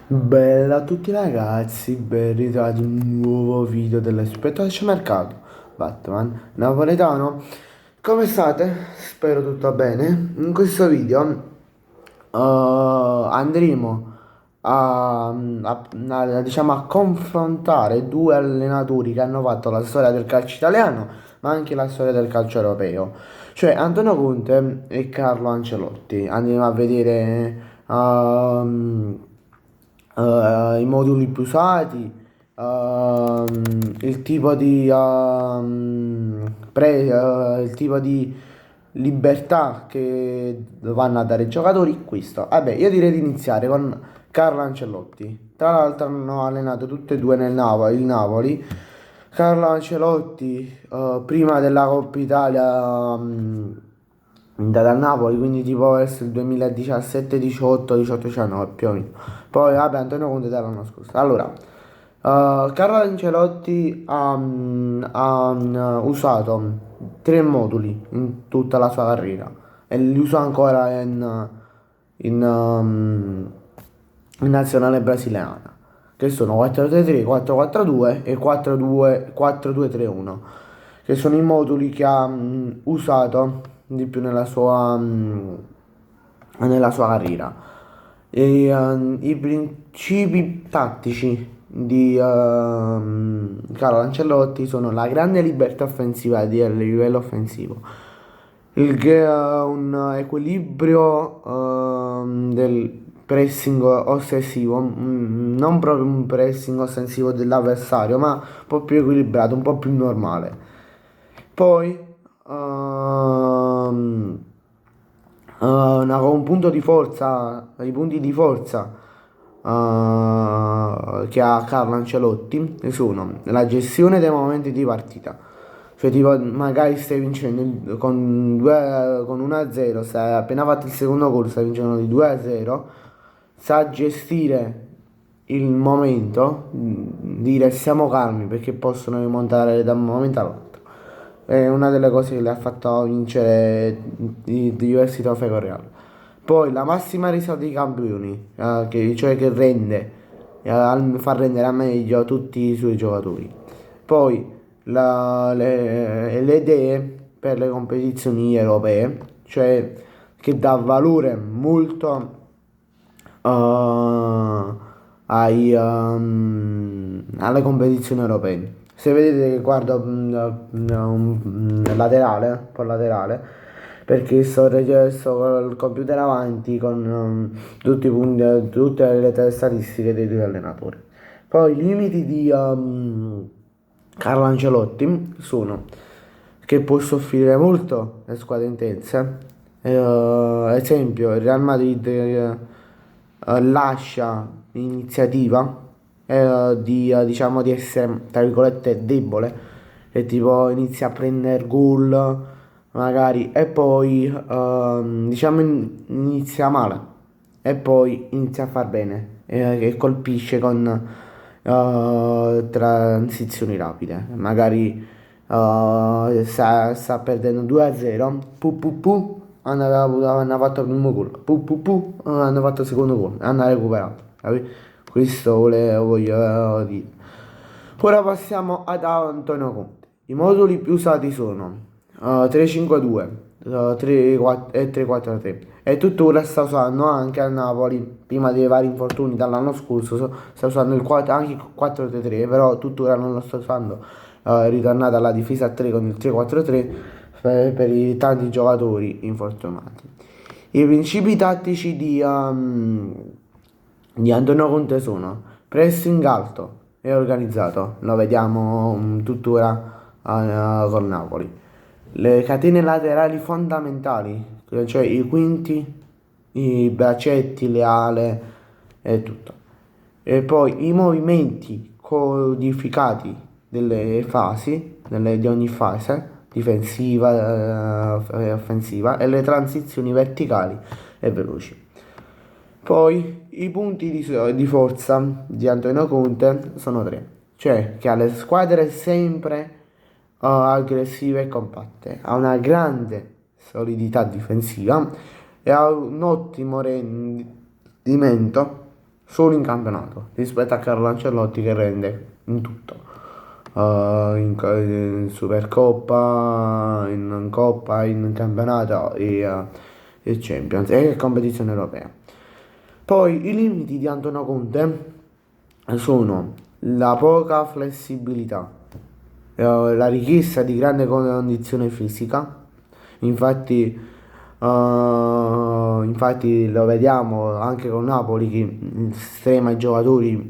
Bella a tutti ragazzi, ben ritrovati in un nuovo video dell'Espetto Mercato Batman Napoletano. Come state? Spero tutto bene. In questo video andremo diciamo, a confrontare due allenatori che hanno fatto la storia del calcio italiano, ma anche la storia del calcio europeo, cioè Antonio Conte e Carlo Ancelotti. Andiamo a vedere i moduli più usati, il tipo di, il tipo di libertà che vanno a dare i giocatori. Questo, vabbè, io direi di iniziare con Carlo Ancelotti. Tra l'altro hanno allenato tutte e due il Napoli. Carlo Ancelotti, prima della Coppa Italia, andata a Napoli, quindi tipo verso il 2017, 18, 18, 19 più o meno. Poi vabbè, Antonio Conte dall'anno scorso. Allora, Carlo Ancelotti ha usato tre moduli in tutta la sua carriera e li usa ancora in nazionale brasiliana, che sono 4-3-3, 4-4-2 e 4-2, 4-2-3-1, che sono i moduli che ha usato di più nella sua carriera. I principi tattici di Carlo Ancelotti sono la grande libertà offensiva di a livello offensivo, un equilibrio del pressing ossessivo, non proprio un pressing ossessivo dell'avversario, ma un po' più equilibrato, un po' più normale. Poi un punto di forza, i punti di forza che ha Carlo Ancelotti sono la gestione dei momenti di partita. Cioè, tipo, magari stai vincendo con 1-0, stai appena fatto il secondo gol, stai vincendo di 2-0, sa gestire il momento, dire siamo calmi perché possono rimontare da un momento all'altro. È una delle cose che le ha fatto vincere di diversi trofei con Real. Poi la massima resa dei campioni, cioè che rende, fa rendere a meglio tutti i suoi giocatori. Poi le idee per le competizioni europee, cioè che dà valore molto alle competizioni europee. Se vedete che guardo laterale, un po' laterale, perché sto col computer avanti con tutti i punti, tutte le statistiche dei due allenatori. Poi i limiti di Carlo Ancelotti sono che può soffrire molto le squadre intense. Esempio, il Real Madrid lascia l'iniziativa diciamo di essere tra virgolette debole e tipo inizia a prendere gol magari e poi diciamo inizia male e poi inizia a far bene e colpisce con transizioni rapide. Magari sta perdendo 2-0, hanno fatto il primo gol, hanno fatto il secondo gol, hanno recuperato. Capi? Questo voglio dire. Ora passiamo ad Antonio Conte. I moduli più usati sono 3-5-2, 3-4 e 3-4-3 e tuttora sta usando anche a Napoli, prima dei vari infortuni dall'anno scorso, sta usando anche il 4-3-3, però tuttora non lo sta usando. È ritornata alla difesa a 3 con il 3-4-3 per i tanti giocatori infortunati. I principi tattici di Antonio Conte sono pressing alto e organizzato, lo vediamo tuttora col Napoli. Le catene laterali fondamentali, cioè i quinti, i bracetti, le ale e tutto. E poi i movimenti codificati delle fasi, di ogni fase, difensiva e offensiva, e le transizioni verticali e veloci. Poi i punti di forza di Antonio Conte sono tre, cioè che ha le squadre sempre aggressive e compatte, ha una grande solidità difensiva e ha un ottimo rendimento solo in campionato rispetto a Carlo Ancelotti che rende in tutto. In Supercoppa, in Coppa, in campionato e Champions e competizione europea. Poi i limiti di Antonio Conte sono la poca flessibilità, la richiesta di grande condizione fisica. Infatti, infatti lo vediamo anche con Napoli che estrema i giocatori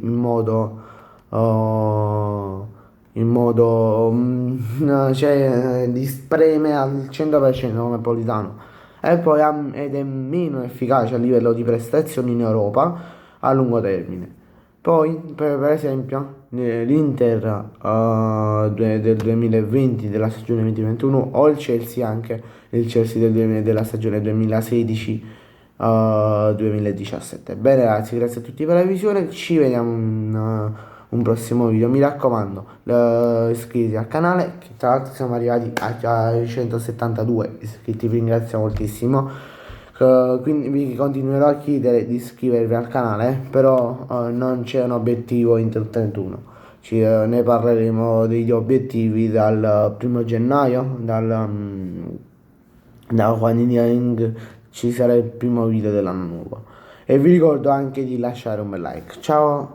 cioè li spreme al 100% come Politano e poi ed è meno efficace a livello di prestazioni in Europa a lungo termine. Poi, per esempio, l'Inter del 2020, della stagione 2021, o il Chelsea anche, il Chelsea della stagione 2016-2017. Bene ragazzi, grazie a tutti per la visione, ci vediamo in un prossimo video. Mi raccomando, iscrivetevi al canale, che tra l'altro siamo arrivati ai 172 iscritti, vi ringrazio moltissimo. Quindi vi continuerò a chiedere di iscrivervi al canale, però non c'è un obiettivo entro il 31. Ne parleremo degli obiettivi dal 1 gennaio, da quando ci sarà il primo video dell'anno nuovo. E vi ricordo anche di lasciare un bel like. Ciao!